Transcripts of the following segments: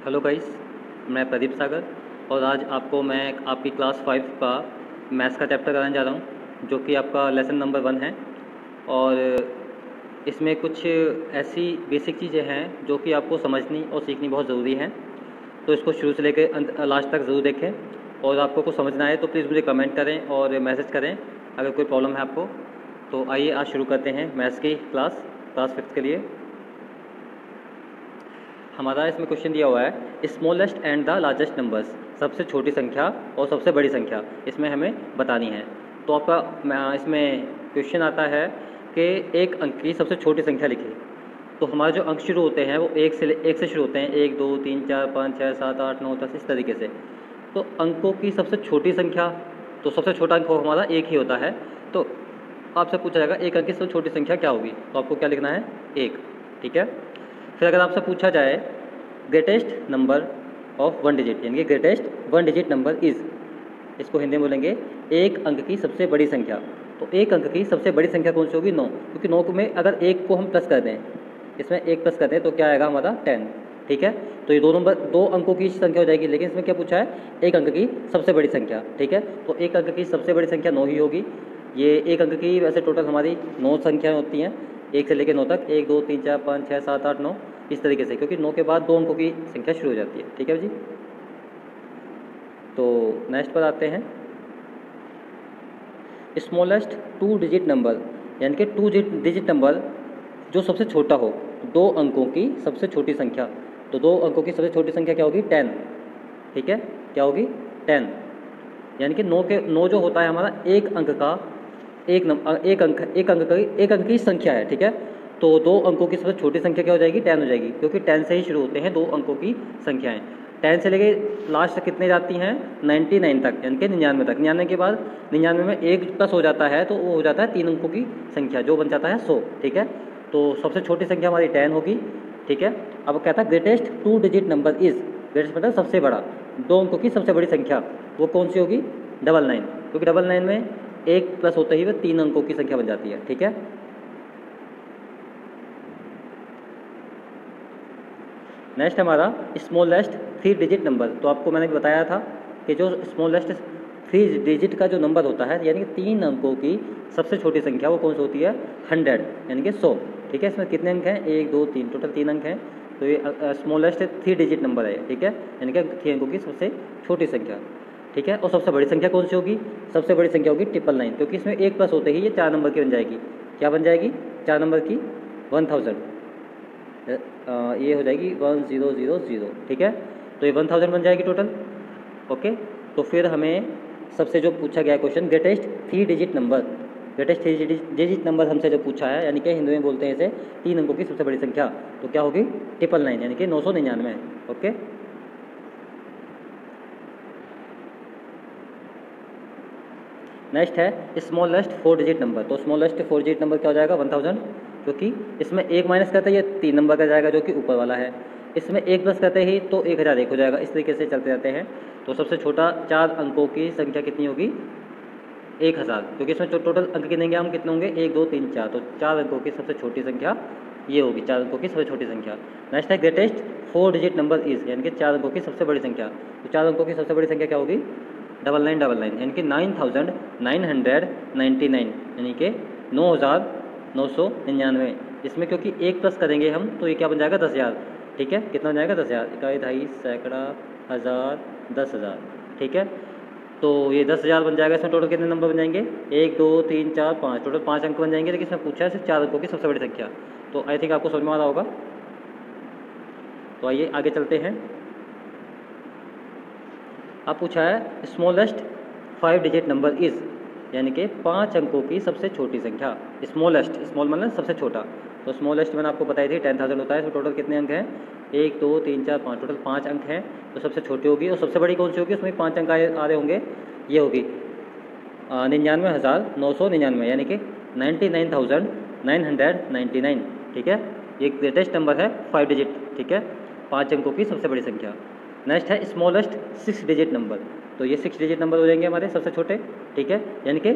Hello guys, मैं प्रदीप सागर और आज आपको मैं आपकी क्लास 5 का मैथ्स का चैप्टर कराने जा रहा हूँ जो कि आपका लेसन नंबर 1 है। और इसमें कुछ ऐसी बेसिक चीज़ें हैं जो कि आपको समझनी और सीखनी बहुत ज़रूरी है। तो इसको शुरू से लेकर लास्ट तक ज़रूर देखें और आपको कुछ समझना है तो प्लीज़ मुझे कमेंट करें और मैसेज करें अगर कोई प्रॉब्लम है आपको। तो आइए आज शुरू करते हैं मैथ्स की क्लास 5 के लिए। हमारा इसमें क्वेश्चन दिया हुआ है smallest and the largest numbers, सबसे छोटी संख्या और सबसे बड़ी संख्या इसमें हमें बतानी है। तो आपका इसमें क्वेश्चन आता है कि एक अंक की सबसे छोटी संख्या लिखिए। तो हमारे जो अंक शुरू होते हैं वो एक से शुरू होते हैं, 1 2 3 4 5 6 7 8 9 10 इस तरीके से। तो अंकों की सबसे छोटी संख्या, तो सबसे छोटा अंक हमारा एक ही होता है। तो आपसे पूछा जाएगा एक अंक की सबसे छोटी संख्या क्या होगी, तो आपको क्या लिखना है, 1। ठीक है। फिर अगर आपसे पूछा जाए ग्रेटेस्ट नंबर ऑफ 1 डिजिट, यानी कि ग्रेटेस्ट 1 डिजिट नंबर इज़, इसको हिंदी में बोलेंगे एक अंक की सबसे बड़ी संख्या। तो एक अंक की सबसे बड़ी संख्या कौन सी होगी, 9, क्योंकि 9 में अगर एक को हम प्लस कर दें, इसमें एक प्लस कर दें तो क्या आएगा हमारा 10। ठीक है। तो ये दो अंकों की संख्या हो जाएगी, लेकिन इसमें क्या पूछा है, एक अंक की सबसे बड़ी संख्या। ठीक है। तो एक अंक की सबसे बड़ी संख्या 9 ही होगी। ये एक अंक की वैसे टोटल हमारी 9 संख्याएँ होती हैं, 1 से लेकर 9 तक, 1 2 3 4 5 6 7 8 9 इस तरीके से, क्योंकि 9 के बाद 2 अंकों की संख्या शुरू हो जाती है। ठीक है जी। तो नेक्स्ट पर आते हैं, स्मॉलेस्ट 2 डिजिट नंबर, यानी कि 2 डिजिट नंबर जो सबसे छोटा हो, 2 अंकों की सबसे छोटी संख्या। तो 2 अंकों की सबसे छोटी संख्या क्या होगी, 10। ठीक है, क्या होगी, 10। यानी कि 9 जो होता है हमारा एक अंक का एक अंक की संख्या है। ठीक है। तो 2 अंकों की सबसे छोटी संख्या क्या हो जाएगी, 10 हो जाएगी, क्योंकि 10 से ही शुरू होते हैं 2 अंकों की संख्याएं। 10 से लेके लास्ट कितने जाती हैं, 99 तक, यानी कि 99 तक। 99 के बाद 99 में एक प्लस हो जाता है तो वो हो जाता है 3 अंकों की संख्या, जो बन जाता है 100। ठीक है। तो सबसे छोटी संख्या हमारी 10 होगी। ठीक है। अब कहता है greatest 2 digit number is, greatest मतलब सबसे बड़ा, 2 अंकों की सबसे बड़ी संख्या वो कौन सी होगी, 99, क्योंकि 99 में एक प्लस होते ही वह 3 अंकों की संख्या बन जाती है। ठीक है। नेक्स्ट हमारा स्मॉलेस्ट 3 डिजिट नंबर। तो आपको मैंने बताया था कि जो स्मॉलेस्ट 3 डिजिट का जो नंबर होता है, यानी कि 3 अंकों की सबसे छोटी संख्या वो कौन सी होती है, 100, यानी कि 100। ठीक है। इसमें कितने अंक हैं, 1 2 3, टोटल 3 अंक हैं। तो ये स्मॉलेस्ट 3 डिजिट नंबर है। ठीक है। यानी कि 3 अंकों की सबसे छोटी संख्या। ठीक है। और सबसे बड़ी संख्या कौन सी होगी, सबसे बड़ी संख्या होगी 999, क्योंकि इसमें एक प्लस होते ही ये 4 नंबर की बन जाएगी। क्या बन जाएगी, 4 नंबर की, 1000। ये हो जाएगी 1000। ठीक है। तो ये 1000 बन जाएगी टोटल। ओके। तो फिर हमें सबसे जो पूछा गया question, greatest 3 digit number, greatest 3 digit number हमसे जो पूछा है, यानी कि हिंदी में बोलते हैं इसे 3 अंकों की सबसे बड़ी संख्या, तो क्या होगी, 999, यानी कि 999। ओके। नेक्स्ट है स्मॉलेस्ट 4 डिजिट नंबर। तो स्मॉलेस्ट 4 डिजिट नंबर क्या हो जाएगा, 1000, क्योंकि इसमें एक माइनस करते ही 3 नंबर का जाएगा जो कि ऊपर वाला है। इसमें एक प्लस करते ही तो 1001 हो जाएगा। इस तरीके से चलते रहते हैं। तो सबसे छोटा 4 अंकों की संख्या कितनी होगी, 1000, क्योंकि इसमें टोटल अंक गिनेंगे हम, कितने होंगे, 1 2 3 4, तो 4 अंकों की सबसे छोटी संख्या ये होगी, 4 अंकों की सबसे छोटी संख्या। नेक्स्ट है ग्रेटेस्ट 4 डिजिट नंबर इज़, यानी कि 4 अंकों की सबसे बड़ी संख्या। तो 4 अंकों की सबसे बड़ी संख्या क्या होगी, 9999, यानी कि 9999, यानी कि 9999। इसमें क्योंकि एक प्लस करेंगे हम तो ये क्या बन जाएगा, 10,000। ठीक है। कितना बन जाएगा, 10,000, इकाई, दहाई, सैकड़ा, हज़ार, 10,000। ठीक है। तो ये 10,000 बन जाएगा। इसमें टोटल कितने नंबर बन जाएंगे, 1 2 3 4 5, टोटल 5 अंक बन जाएंगे। लेकिन इसमें पूछा है सिर्फ 4 अंकों की सबसे बड़ी संख्या। तो आई थिंक आपको समझ में आ रहा होगा। तो आइए आगे चलते हैं। अब पूछा है स्मॉलेस्ट 5 डिजिट नंबर इज़, यानी कि 5 अंकों की सबसे छोटी संख्या। स्मॉलेस्ट, स्मॉल मतलब सबसे छोटा। तो स्मॉलेस्ट मैंने आपको बताई थी 10,000 होता है। तो टोटल कितने अंक हैं, 1 2 3 4 5, टोटल 5 अंक हैं। तो सबसे छोटी होगी और सबसे बड़ी कौन सी होगी, उसमें 5 अंक आ रहे होंगे, ये होगी 99,999, यानी कि 99,999। ठीक है। ये ग्रेटेस्ट नंबर है 5 डिजिट। ठीक है। 5 अंकों की सबसे बड़ी संख्या। नेक्स्ट है स्मॉलेस्ट 6 डिजिट नंबर। तो ये 6 डिजिट नंबर हो जाएंगे हमारे सबसे छोटे। ठीक है। यानी कि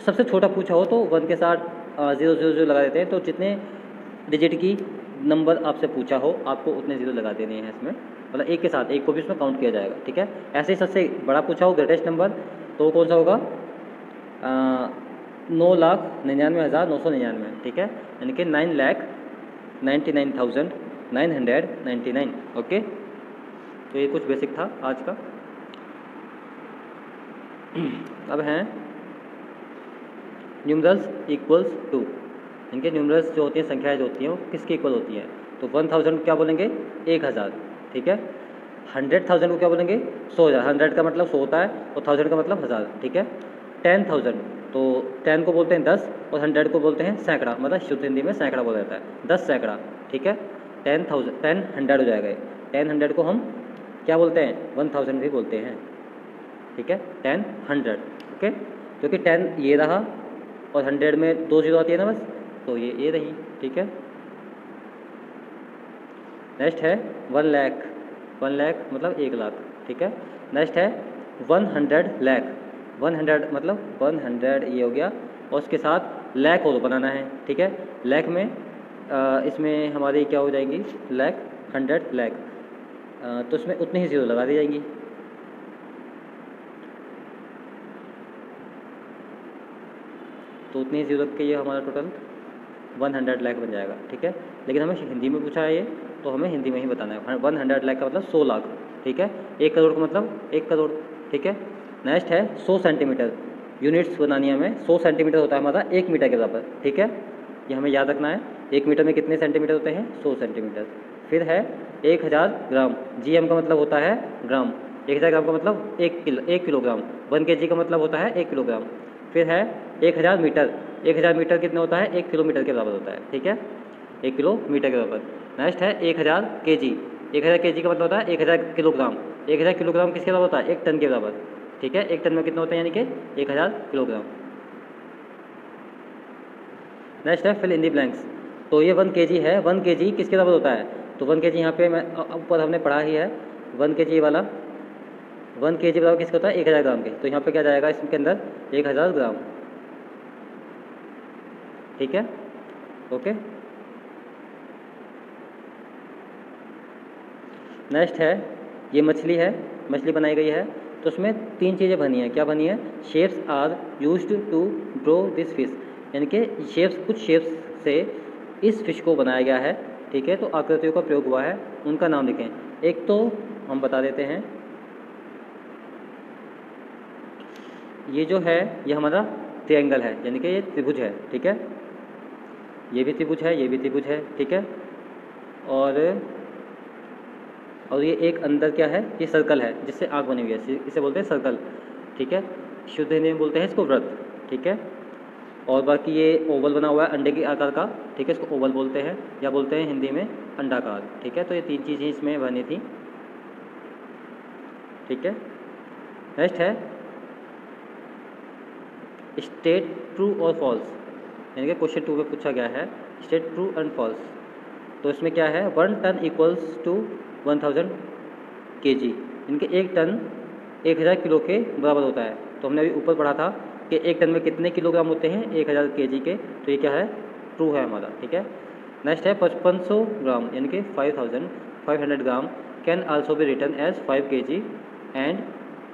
सबसे छोटा पूछा हो तो 1 के साथ 000 लगा देते हैं। तो जितने डिजिट की नंबर आपसे पूछा हो आपको उतने जीरो लगा देने हैं इसमें, मतलब एक के साथ एक को भी इसमें काउंट किया जाएगा, ठीक है। ऐसे ही सबसे बड़ा पूछा हो ग्रेटेस्ट नंबर तो कौन सा होगा, 9,99,999, ठीक है, यानी कि 9,99,999, ओके। तो ये कुछ बेसिक था आज का। अब हैं न्यूमरल्स इक्वल्स टू, इनके न्यूमरल्स जो होती हैं, संख्याएं जो होती हैं वो किसके इक्वल होती हैं। तो 1000 को क्या बोलेंगे, 1000, ठीक है। 100,000 को क्या बोलेंगे, 100,000। 100 का मतलब 100 होता है और 1000 का मतलब 1000, ठीक है। 10,000 तो 10 को बोलते हैं 10 और 100 को बोलते हैं सैकड़ा, मतलब शुद्ध हिंदी में सैकड़ा बोला जाता है, 10 सैकड़ा, ठीक है। 10,000 10 100 हो जाएगा। 10 100 को हम क्या बोलते हैं, 1000 भी बोलते हैं, ठीक है। 10 100, ओके। क्योंकि 10 ये रहा और 100 में 2 जीरो आती है ना बस, तो ये रही, ठीक है। नेक्स्ट है 1 लाख, 1 लाख मतलब 1 लाख, ठीक है। नेक्स्ट है 100 लाख, 100 मतलब 100 ये हो गया और उसके साथ लाख और बनाना है, ठीक है। लाख में इसमें हमारी क्या हो जाएंगी, लाख 100 लाख, तो इसमें उतनी ही जीरो लगा दी जाएंगी। तो उतनी ही जीरो के ये हमारा टोटल 100 लाख बन जाएगा, ठीक है। लेकिन हमें हिंदी में पूछा है ये, तो हमें हिंदी में ही बताना है। 100 लाख का मतलब 100 लाख, ठीक है। 1 करोड़ का मतलब 1 करोड़, ठीक है। नेक्स्ट है 100 सेंटीमीटर, यूनिट्स बनानी है हमें। 100 सेंटीमीटर होता है हमारा 1 मीटर के बराबर, ठीक है। ये हमें याद रखना है। 1 मीटर में कितने सेंटीमीटर होते हैं, 100 सेंटीमीटर। फिर है 1000 ग्राम, GM का मतलब होता है ग्राम, 1000 ग्राम का मतलब 1 किलोग्राम। 1 kg का मतलब होता है 1 किलोग्राम। फिर है 1000 मीटर, 1000 मीटर कितना होता है, 1 किलोमीटर के बराबर होता है, ठीक है, 1 किलोमीटर के बराबर। नेक्स्ट है 1000 kg, 1000 kg का मतलब होता है 1000 किलोग्राम। 1000 किलोग्राम किसके बराबर होता है, 1 टन के बराबर, ठीक है। 1 टन में कितना होता है, यानी कि 1000 किलोग्राम। नेक्स्ट है फिल इन दी ब्लैंक्स, तो ये 1 kg है। 1 kg किसके बराबर होता है, तो 1 kg यहाँ पे मैं ऊपर हमने पढ़ा ही है। 1 kg वाला 1 kg बराबर किसका होता है, 1000 ग्राम के। तो यहाँ पे क्या जाएगा इसके अंदर, 1000 ग्राम, ठीक है, ओके। नेक्स्ट है ये मछली है, मछली बनाई गई है, तो उसमें 3 चीज़ें बनी हैं। क्या बनी है, shapes are used to draw this fish, यानी कि शेप्स, कुछ शेप्स से इस फिश को बनाया गया है, ठीक है। तो आकृतियों का प्रयोग हुआ है, उनका नाम लिखें। एक तो हम बता देते हैं, ये जो है ये हमारा ट्रायंगल है, यानी कि ये त्रिभुज है, ठीक है। ये भी त्रिभुज है, ये भी त्रिभुज है, ठीक है। और ये एक अंदर क्या है, ये सर्कल है जिससे आँख बनी हुई है, इसे बोलते हैं सर्कल, ठीक है। शुद्ध हिंदी में बोलते हैं इसको व्रत, ठीक है। और बाकी ये ओवल बना हुआ है अंडे के आकार का, ठीक है, इसको ओवल बोलते हैं या बोलते हैं हिंदी में अंडाकार, ठीक है। तो ये 3 चीज़ें इसमें बनी थी, ठीक है। नेक्स्ट है स्टेट ट्रू और फॉल्स, यानी कि क्वेश्चन 2 में पूछा गया है स्टेट ट्रू एंड फॉल्स। तो इसमें क्या है, 1 टन इक्वल्स टू 1000 kg, इनके 1 टन 1000 किलो के बराबर होता है। तो हमने अभी ऊपर पढ़ा था कि 1 टन में कितने किलोग्राम होते हैं, 1000 kg के, तो ये क्या है, ट्रू है हमारा, ठीक है। नेक्स्ट है 5500 ग्राम, यानी कि 5500 gram can also be written as 5 kg and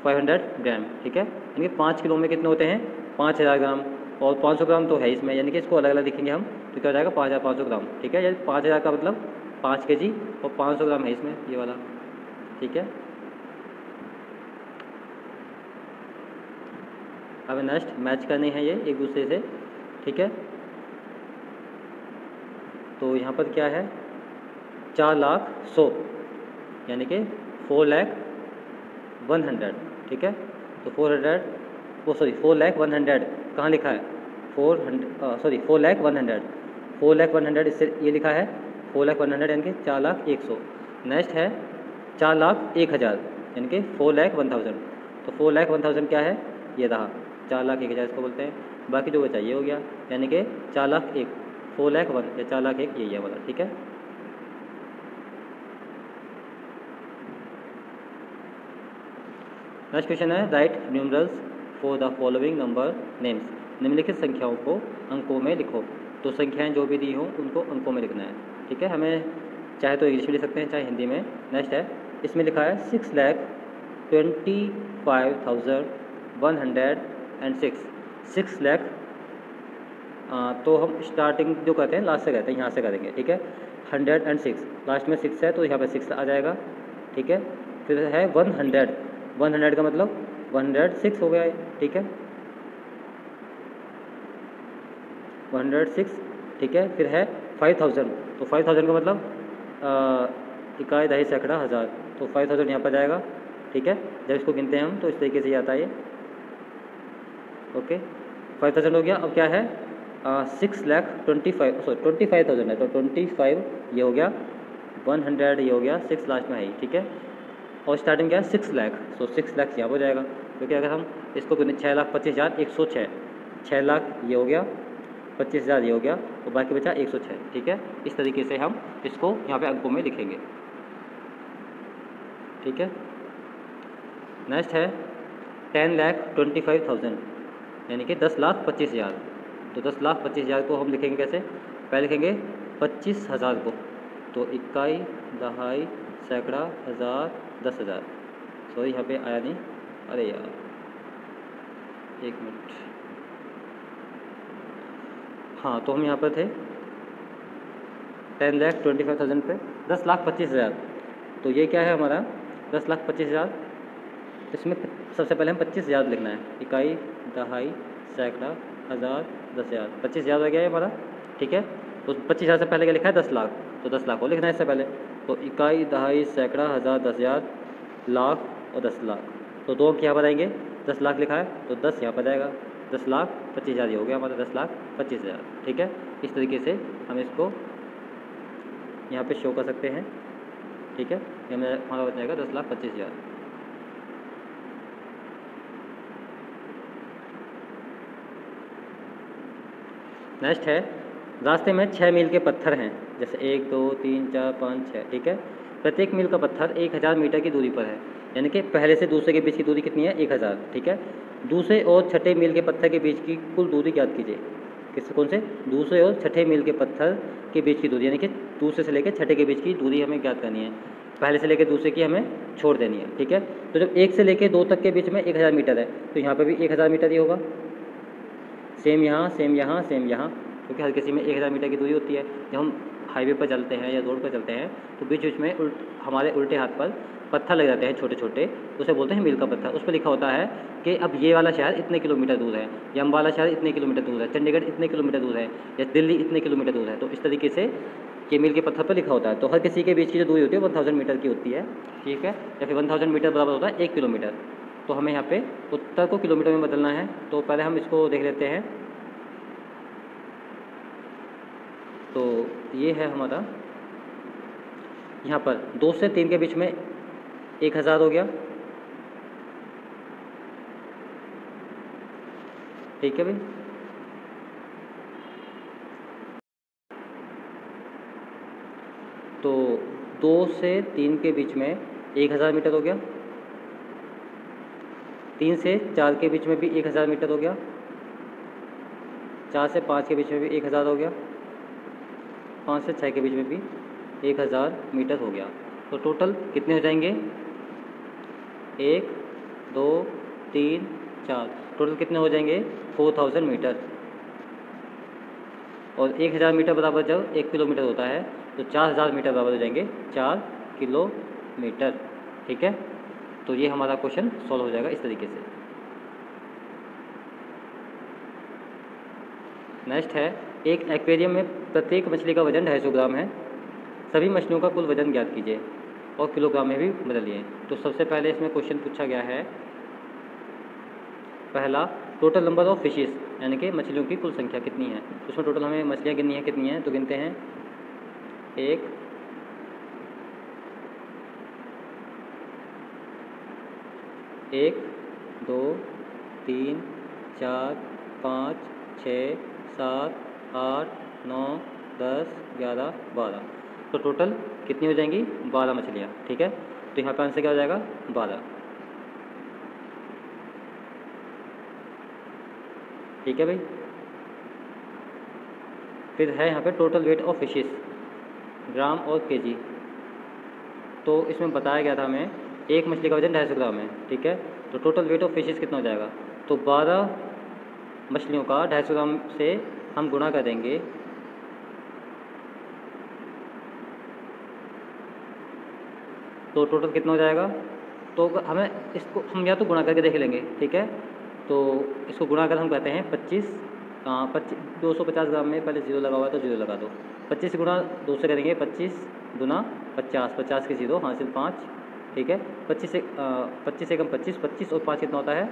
500 gram, ठीक है। यानी कि 5 किलो में कितने होते हैं, 5000 ग्राम, और 500 ग्राम तो है इसमें, यानी कि इसको अलग अलग लिखेंगे हम, तो क्या हो जाएगा 5500 ग्राम, ठीक है। यानी 5000 का मतलब 5 kg और 500 ग्राम है इसमें, ये वाला, ठीक है। अब नेक्स्ट मैच करने हैं ये एक दूसरे से, ठीक है। तो यहाँ पर क्या है, 4,00,100 यानी कि 4,00,100, ठीक है। तो 4,00,100 कहाँ लिखा है, 4,00,100 4,00,100 इससे ये लिखा है 4,00,100 यानी कि 4,00,100। नेक्स्ट है 4,01,000 यानी कि 4,01,000। तो 4,01,000 क्या है, ये रहा 4,01,000 इसको बोलते हैं। बाकी जो बचा ये हो गया, यानी कि 4,01,000 4,01,000 या 4,01,000 ये वाला, ठीक है। नेक्स्ट क्वेश्चन है right numerals for the following number names, निम्नलिखित संख्याओं को अंकों में लिखो। तो संख्याएं जो भी दी हों उनको अंकों में लिखना है। ठीक है, हमें चाहे तो इंग्लिश में लिख सकते हैं चाहे हिंदी में। नेक्स्ट है, इसमें लिखा है 6,25,106। 6 लाख तो हम स्टार्टिंग जो करते हैं लास्ट से करते हैं, यहाँ से करेंगे। ठीक है, 106 लास्ट में 6 है तो यहाँ पे 6 आ जाएगा। ठीक है, फिर है 100। 100 का मतलब 106 हो गया है। ठीक है, 106। ठीक है, फिर है 5000। तो 5000 का मतलब इकाई, दहाई, सैकड़ा, हज़ार। तो 5000 यहाँ पर जाएगा। ठीक है, जब इसको गिनते हैं हम तो इस तरीके से ही आता है ये। ओके, 5000 हो गया। अब क्या है, 6,25,000 है तो 25 ये हो गया, 100 ये हो गया, 6 लास्ट में है। ठीक है, और स्टार्टिंग क्या है 6 लाख, सो 6 लाख यहाँ हो जाएगा। क्योंकि अगर हम इसको 6,25,106, 6 लाख ये हो गया, 25,000 ये हो गया और बाकी बचा 106। ठीक है, इस तरीके से हम इसको यहाँ पे अंकों में लिखेंगे। ठीक है, नेक्स्ट है 10,25,000 यानी कि 10,25,000। तो 10,25,000 को हम लिखेंगे कैसे, पहले लिखेंगे 25,000 को, तो इकाई, दहाई, सैकड़ा, हज़ार, 10,000। सॉरी यहाँ पे आया नहीं, अरे यार एक मिनट। हाँ, तो हम यहाँ पर थे 10,25,000 पे 10,25,000। तो ये क्या है हमारा 10,25,000। इसमें सबसे पहले हम 25,000 लिखना है, इकाई, दहाई, सैकड़ा, हज़ार, 10,000। 25,000 हो गया है हमारा। ठीक है, तो 25,000 से पहले क्या लिखा है 10 लाख, तो 10 लाख को लिखना है इससे पहले। तो इकाई, दहाई, सैकड़ा, हज़ार, 10,000, लाख और 10 लाख। तो दो अंक यहाँ पर आएंगे, 10 लाख लिखा है तो 10 यहाँ पर आएगा, 10,25,000 ये हो गया हमारा 10,25,000। ठीक है, इस तरीके से हम इसको यहाँ पे शो कर सकते हैं। ठीक है, ये हमारा बच जाएगा 10,25,000। नेक्स्ट है, रास्ते में 6 मील के पत्थर हैं, जैसे 1, 2, 3, 4, 5, 6। ठीक है, प्रत्येक मील का पत्थर 1000 मीटर की दूरी पर है, यानी कि पहले से दूसरे के बीच की दूरी कितनी है 1000। ठीक है, दूसरे और छठे मील के पत्थर के बीच की कुल दूरी ज्ञात कीजिए। किस कौन से, दूसरे और छठे मील के पत्थर के बीच की दूरी, यानी कि दूसरे से लेकर छठे के बीच की दूरी हमें ज्ञात करनी है, पहले से लेकर दूसरे की हमें छोड़ देनी है। ठीक है, तो जब 1 से लेकर 2 तक के बीच में 1000 मीटर है तो यहाँ पर भी 1000 मीटर ही होगा। सेम यहाँ, सेम यहाँ, सेम यहाँ, क्योंकि हर किसी में 1000 मीटर की दूरी होती है। जब हम हाईवे पर चलते हैं या रोड पर चलते हैं तो बीच बीच में हमारे उल्टे हाथ पर पत्थर लग जाते हैं छोटे छोटे, उसे बोलते हैं मील का पत्थर। उस पर लिखा होता है कि अब ये वाला शहर इतने किलोमीटर दूर है, या अम्बाला शहर इतने किलोमीटर दूर है, चंडीगढ़ इतने किलोमीटर दूर है, या दिल्ली इतने किलोमीटर दूर है। तो इस तरीके से ये मील के पत्थर पर लिखा होता है। तो हर किसी के बीच की जो दूरी होती है 1000 मीटर की होती है। ठीक है, या फिर 1000 मीटर बराबर होता है 1 किलोमीटर। तो हमें यहाँ पे उत्तर को किलोमीटर में बदलना है। तो पहले हम इसको देख लेते हैं। तो ये है हमारा, यहाँ पर 2 से 3 के बीच में 1000 हो गया। ठीक है भाई, तो 2 से 3 के बीच में 1000 मीटर हो गया। 3 से 4 के बीच में भी 1000 मीटर हो गया। 4 से 5 के बीच में भी 1000 हो गया। 5 से 6 के बीच में भी 1000 मीटर हो गया। तो टोटल कितने हो जाएंगे, 1, 2, 3, 4, टोटल कितने हो जाएंगे 4000 मीटर। और 1000 मीटर बराबर जब 1 किलोमीटर होता है तो 4000 मीटर बराबर हो जाएंगे 4 किलोमीटर। ठीक है, तो ये हमारा क्वेश्चन सॉल्व हो जाएगा इस तरीके से। नेक्स्ट है, एक एक्वेरियम में प्रत्येक मछली का वजन 250 ग्राम है। सभी मछलियों का कुल वजन ज्ञात कीजिए और किलोग्राम में भी बदलिए। तो सबसे पहले इसमें क्वेश्चन पूछा गया है, पहला टोटल नंबर ऑफ फिशेस, यानी कि मछलियों की कुल संख्या कितनी है। उसमें टोटल हमें मछलियाँ गिननी है, कितनी हैं तो गिनते हैं 1, 2, 3, 4, 5, 6, 7, 8, 9, 10, 11, 12। तो टोटल कितनी हो जाएंगी 12 मछलियाँ। ठीक है, तो यहाँ पर आंसर क्या हो जाएगा 12। ठीक है भाई, फिर है यहाँ पे टोटल वेट ऑफ फिशेस। ग्राम और केजी। तो इसमें बताया गया था हमें एक मछली का वजन 250 ग्राम है, ठीक है। तो टोटल वेट ऑफ फिशेस कितना हो जाएगा, तो 12 मछलियों का 250 ग्राम से हम गुणा कर देंगे, तो टोटल कितना हो जाएगा। तो हमें इसको हम या तो गुणा करके देख लेंगे, ठीक है। तो इसको गुणा कर हम कहते हैं 25 250 ग्राम में पहले जीरो लगा हुआ है तो जीरो लगा दो, 25 गुणा 2 से करेंगे, 25 गुना 50, 50 के जीरो हासिल 5, ठीक है। 25 से 25 से कम 25, 25 और 5 कितना होता है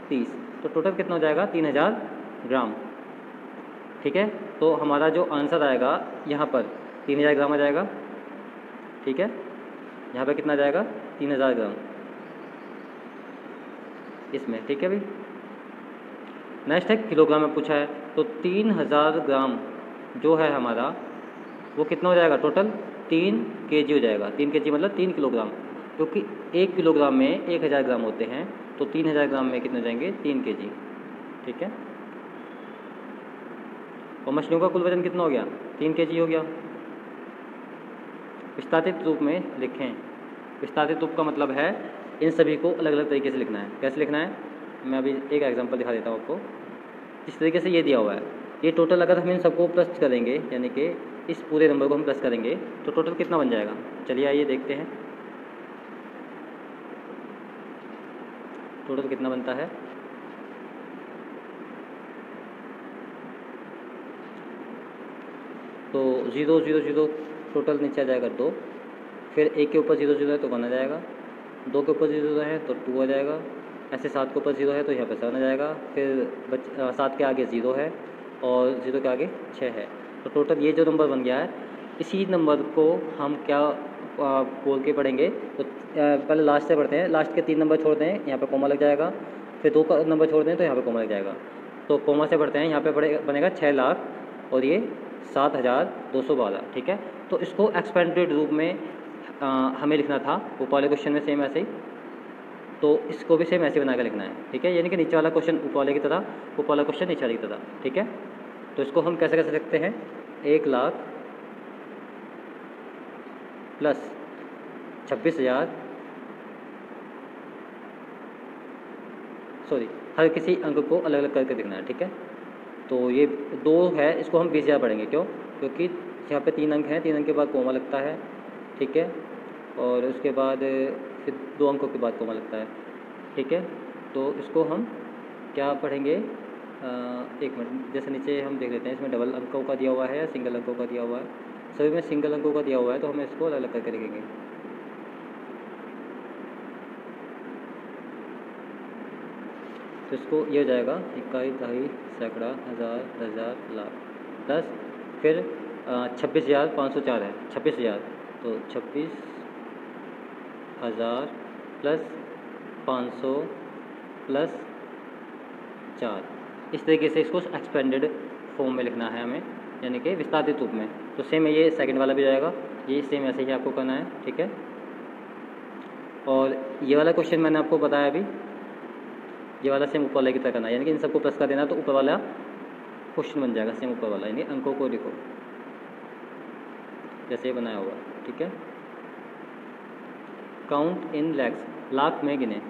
30, तो टोटल कितना हो जाएगा 3000 ग्राम, ठीक है। तो हमारा जो आंसर आएगा यहाँ पर 3000 ग्राम आ जाएगा, ठीक है। यहाँ पे कितना आ जाएगा 3000 ग्राम इसमें, ठीक है भाई। नेक्स्ट है किलोग्राम में पूछा है, तो 3000 ग्राम जो है हमारा वो कितना हो जाएगा, टोटल 3 kg हो जाएगा। 3 kg मतलब 3 किलोग्राम, क्योंकि 1 किलोग्राम में 1000 ग्राम होते हैं, तो 3000 ग्राम में कितने हो जाएंगे 3 kg, ठीक है। और मछलियों का कुल वजन कितना हो गया 3 kg हो गया। विस्तारित रूप में लिखें। विस्तारित रूप का मतलब है इन सभी को अलग अलग तरीके से लिखना है। कैसे लिखना है, मैं अभी एक एग्जांपल दिखा देता हूँ आपको। इस तरीके से ये दिया हुआ है, ये टोटल अगर हम इन सबको प्लस करेंगे, यानी कि इस पूरे नंबर को हम प्लस करेंगे तो टोटल कितना बन जाएगा। चलिए आइए देखते हैं टोटल कितना बनता है। तो 0 0 0 टोटल नीचे आ जाएगा 2, फिर 1 के ऊपर 0 0 है तो 1 आ जाएगा, 2 के ऊपर 0 है तो 2 आ जाएगा, ऐसे 7 के ऊपर 0 है तो यहाँ पे 7 आ जाएगा, फिर 7 के आगे 0 है और 0 के आगे 6 है। तो टोटल ये जो नंबर बन गया है, इसी नंबर को हम क्या बोल के पढ़ेंगे, तो पहले लास्ट से पढ़ते हैं। लास्ट के 3 नंबर छोड़ दें, यहाँ पे कोमा लग जाएगा, फिर 2 का नंबर छोड़ दें तो यहाँ पे कोमा लग जाएगा। तो कोमा से पढ़ते हैं, यहाँ पे बनेगा 6 लाख और ये 7212, ठीक है। तो इसको एक्सपेंडेड रूप में हमें लिखना था ऊपर वाले क्वेश्चन में सेम ऐसे ही, तो इसको भी सेम ऐसे बना कर लिखना है, ठीक है। यानी कि नीचे वाला क्वेश्चन ऊपर वाले की तरह, ऊपर वाला क्वेश्चन नीचे वाले की तरह, ठीक है। तो इसको हम कैसे कैसे लिखते हैं, 1 लाख प्लस 26,000, सॉरी हर किसी अंक को अलग अलग करके लिखना है, ठीक है। तो ये 2 है, इसको हम 20,000 पढ़ेंगे, क्यों, क्योंकि यहाँ पे 3 अंक हैं, 3 अंक के बाद कोमा लगता है, ठीक है। और उसके बाद फिर 2 अंकों के बाद कोमा लगता है, ठीक है। तो इसको हम क्या पढ़ेंगे, एक मिनट, जैसे नीचे हम देख लेते हैं, इसमें डबल अंकों का दिया हुआ है या सिंगल अंकों का दिया हुआ है। सभी में सिंगल अंकों का दिया हुआ है, तो हम इसको अलग अलग करके लिखेंगे। तो इसको ये हो जाएगा 21, 2.5, सैकड़ा, 1000, 10,000, लाख, प्लस फिर 26,504 है, 26,000, तो 26,000 प्लस 500 प्लस 4, इस तरीके से इसको एक्सपेंडेड फॉर्म में लिखना है हमें, यानी कि विस्तारित रूप में। तो सेम ये सेकंड वाला भी जाएगा, ये सेम ऐसे ही आपको करना है, ठीक है। और ये वाला क्वेश्चन मैंने आपको बताया अभी, ये वाला सेम ऊपर वाले की तरह करना है, यानी कि इन सबको प्लस कर देना, तो ऊपर वाला क्वेश्चन बन जाएगा सेम ऊपर वाला, यानी अंकों को लिखो जैसे बनाया हुआ, ठीक है। काउंट इन लैक्स, लाख में गिने,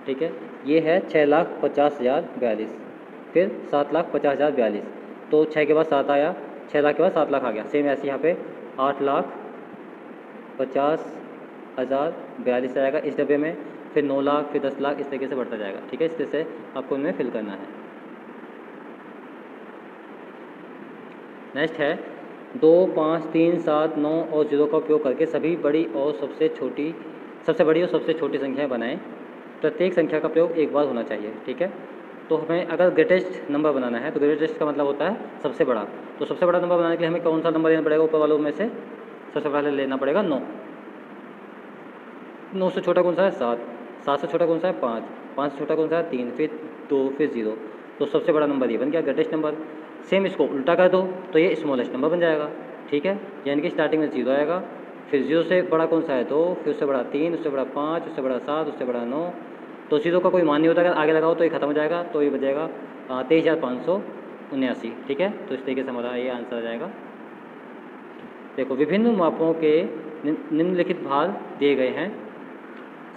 ठीक है। ये है 6,50,042, फिर 7,50,042, तो 6 के बाद 7 आया, 6 लाख के बाद 7 लाख आ गया। सेम ऐसे यहाँ पे 8,50,042 आएगा इस डब्बे में, फिर 9 लाख, फिर 10 लाख, इस तरीके से बढ़ता जाएगा, ठीक है। इस तरह से आपको इनमें फिल करना है। नेक्स्ट है 2, 5, 3, 7, 9 और 0 का उपयोग करके सभी बड़ी और सबसे बड़ी और सबसे छोटी संख्याएं बनाएं। प्रत्येक संख्या का प्रयोग एक बार होना चाहिए, ठीक है। तो हमें अगर ग्रेटेस्ट नंबर बनाना है, तो ग्रेटेस्ट का मतलब होता है सबसे बड़ा। तो सबसे बड़ा नंबर बनाने के लिए हमें कौन सा नंबर लेना पड़ेगा, ऊपर वालों में से सबसे पहले लेना पड़ेगा 9। 9 से छोटा कौन सा है 7, 7 से छोटा कौन सा है 5, 5 से छोटा कौन सा है 3, फिर 2, फिर 0। तो सबसे बड़ा नंबर ये बन गया ग्रेटेस्ट नंबर। सेम इसको उल्टा कर दो तो ये स्मॉलेस्ट नंबर बन जाएगा, ठीक है। यानी कि स्टार्टिंग में 0 आएगा, फिर 0 से बड़ा कौन सा है 2, फिर उससे बड़ा 3, उससे बड़ा 5, उससे बड़ा 7, उससे बड़ा 9। तो 0 का कोई मान नहीं होता, अगर आगे लगाओ तो ये खत्म हो जाएगा, तो ये बचेगा 23,579, ठीक है। तो इस तरीके से हमारा ये आंसर आ जाएगा। देखो विभिन्न मापों के निम्नलिखित भार दिए गए हैं।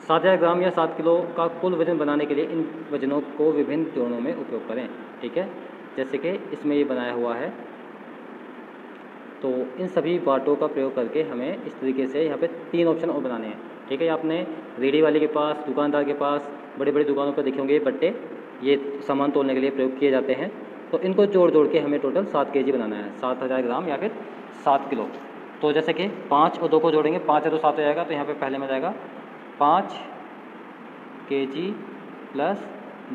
7000 ग्राम या 7 किलो का कुल वजन बनाने के लिए इन वजनों को विभिन्न जोड़ों में उपयोग करें। ठीक है, जैसे कि इसमें ये बनाया हुआ है। तो इन सभी बाटों का प्रयोग करके हमें इस तरीके से यहाँ पे 3 ऑप्शन और बनाने हैं। ठीक है, आपने रेडी वाले के पास, दुकानदार के पास, बड़े बड़े दुकानों पर देखे होंगे ये बट्टे, ये सामान तोलने के लिए प्रयोग किए जाते हैं। तो इनको जोड़ जोड़ के हमें टोटल 7 kg बनाना है, 7000 ग्राम या फिर 7 किलो। तो जैसे कि 5 और 2 को जोड़ेंगे, 5 है तो 7 हो जाएगा। तो यहाँ पे पहले में जाएगा 5 kg प्लस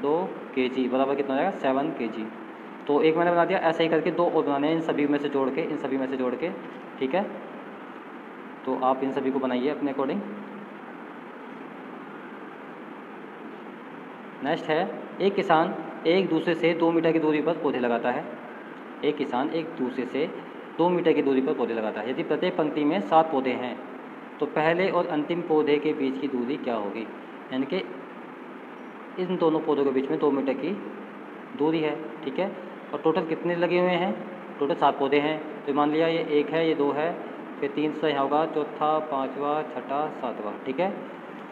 2 kg बराबर कितना हो जाएगा 7 kg। तो एक मैंने बना दिया। ऐसे ही करके 2 और बनाने हैं इन सभी में से जोड़ के, इन सभी में से जोड़ के। ठीक है, तो आप इन सभी को बनाइए अपने अकॉर्डिंग। नेक्स्ट है, एक किसान एक दूसरे से 2 मीटर की दूरी पर पौधे लगाता है। एक किसान एक दूसरे से 2 मीटर की दूरी पर पौधे लगाता है। यदि प्रत्येक पंक्ति में 7 पौधे हैं तो पहले और अंतिम पौधे के बीच की दूरी क्या होगी? यानी कि इन दोनों पौधों के बीच में 2 मीटर की दूरी है। ठीक है, और टोटल कितने लगे हुए हैं? टोटल 7 पौधे हैं। तो मान लिया ये 1 है, ये 2 है, फिर 3 से यहाँ होगा, चौथा, 5वां, 6ठा, 7वां। ठीक है,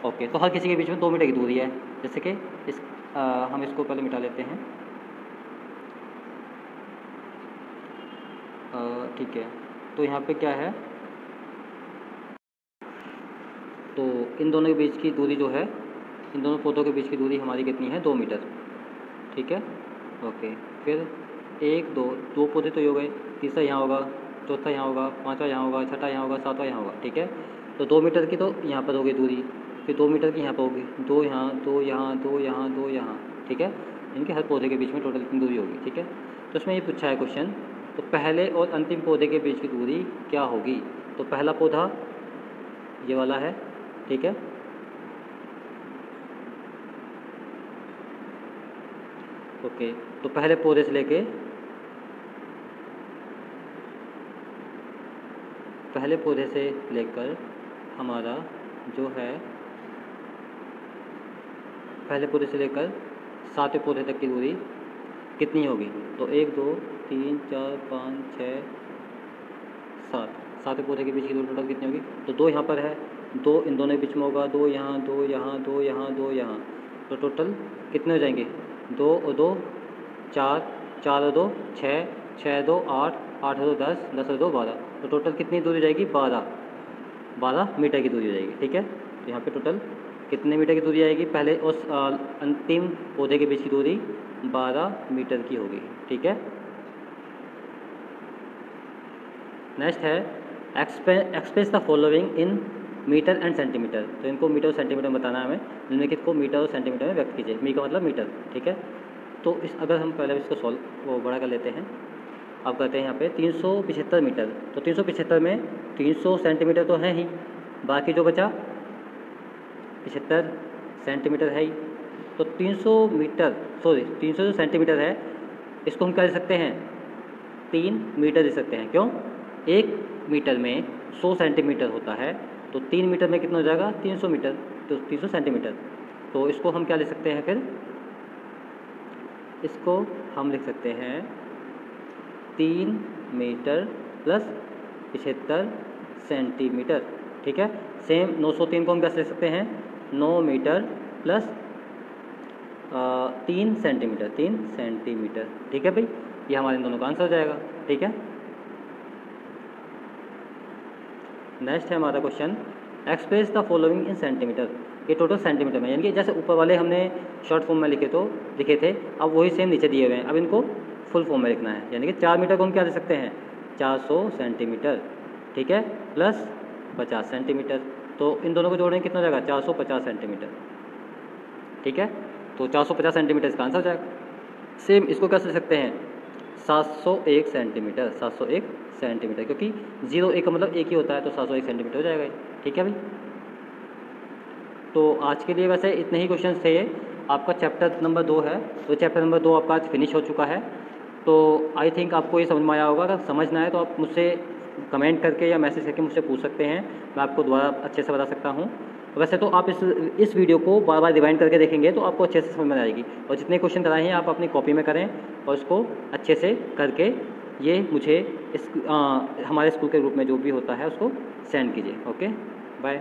ओके। तो हर किसी के बीच में 2 मीटर की दूरी है। जैसे कि हम इसको पहले मिटा लेते हैं। ठीक है, तो यहाँ पे क्या है, तो इन दोनों के बीच की दूरी जो है, इन दोनों पौधों के बीच की दूरी हमारी कितनी है? 2 मीटर। ठीक है, ओके। फिर 1, 2 पौधे तो ये हो गए, तीसरा यहाँ होगा, चौथा यहाँ होगा, 5वां यहाँ होगा, 6ठा यहाँ होगा, 7वां यहाँ होगा। ठीक है, तो 2 मीटर की तो यहाँ पर होगी दूरी, फिर 2 मीटर की यहाँ पर होगी, 2 यहाँ, 2 यहाँ, 2 यहाँ, 2 यहाँ। ठीक है, इनके हर पौधे के बीच में टोटल इतनी दूरी होगी। ठीक है, तो इसमें ये पूछा है क्वेश्चन, तो पहले और अंतिम पौधे के बीच की दूरी क्या होगी? तो पहला पौधा ये वाला है। ठीक है, ओके। तो पहले पौधे से लेके हमारा जो है, पहले पौधे से लेकर 7वें पौधे तक की दूरी कितनी होगी? तो 1, 2, 3, 4, 5, 6, 7, 7वें पौधे के बीच की दूरी टोटल कितनी होगी? तो 2 यहाँ पर है, 2 इन दोनों के बीच में होगा, 2 यहाँ, 2 यहाँ, 2 यहाँ, 2 यहाँ। तो टोटल कितने हो जाएंगे? 2 और 2 4, 4 और 2 6, 6 और 2 8, 8 और 2 10, 10 और 2 12। तो टोटल कितनी दूरी जाएगी? 12 मीटर की दूरी हो जाएगी। ठीक है, तो यहाँ पे टोटल कितने मीटर की दूरी आएगी? पहले और अंतिम पौधे के बीच की दूरी 12 मीटर की होगी। ठीक है, नेक्स्ट है, express the following in metre and centimetre. तो इनको मीटर और सेंटीमीटर में बताना है हमें। निम्नलिखित को मीटर और सेंटीमीटर में व्यक्त कीजिए। मी का मतलब मीटर। ठीक है, तो अगर हम पहले इसको बड़ा कर लेते हैं। अब कहते हैं यहाँ पे 375 मीटर। तो 375 में 300 सेंटीमीटर तो है ही, बाकी जो बचा 75 सेंटीमीटर है ही। तो 300 जो सेंटीमीटर है, इसको हम क्या दे सकते हैं? 3 मीटर दे सकते हैं। क्यों? 1 मीटर में 100 सेंटीमीटर होता है, तो 3 मीटर में कितना हो जाएगा? 300 मीटर, तो 300 सेंटीमीटर। तो इसको हम क्या ले सकते हैं? फिर इसको हम लिख सकते हैं 3 मीटर प्लस 75 सेंटीमीटर। ठीक है, सेम 903 को हम कैसे लिख सकते हैं? 9 मीटर प्लस 3 सेंटीमीटर। ठीक है भाई, ये हमारे इन दोनों का आंसर हो जाएगा। ठीक है, नेक्स्ट है हमारा question, express the following in centimetre. ये टोटल सेंटीमीटर में, यानी कि जैसे ऊपर वाले हमने शॉर्ट फॉर्म में लिखे थे, अब वही सेम नीचे दिए हुए हैं। अब इनको फुल फॉर्म में लिखना है, यानी कि 4 मीटर को हम क्या दे सकते हैं? 400 सेंटीमीटर। ठीक है, प्लस 50 सेंटीमीटर। तो इन दोनों को जोड़ेंगे कितना हो जाएगा? 450 सेंटीमीटर। ठीक है, तो 450 सेंटीमीटर इसका आंसर हो जाएगा। सेम इसको क्या दे सकते हैं? 701 सेंटीमीटर। 701 सेंटीमीटर, क्योंकि 0 1 का मतलब 1 ही होता है, तो 701 सेंटीमीटर हो जाएगा। ठीक है भाई, तो आज के लिए वैसे इतने ही क्वेश्चंस थे। आपका चैप्टर नंबर 2 है, तो चैप्टर नंबर 2 आपका आज फिनिश हो चुका है। तो आई थिंक आपको ये समझ में आया होगा। अगर समझना है तो आप मुझसे कमेंट करके या मैसेज करके मुझसे पूछ सकते हैं, मैं आपको दोबारा अच्छे से बता सकता हूँ। वैसे तो आप इस वीडियो को बार बार रिवाइंड करके देखेंगे तो आपको अच्छे से समझ में आएगी। और जितने क्वेश्चन कराए हैं आप अपनी कॉपी में करें और उसको अच्छे से करके ये मुझे हमारे स्कूल के ग्रुप में जो भी होता है उसको सेंड कीजिए। Okay, bye.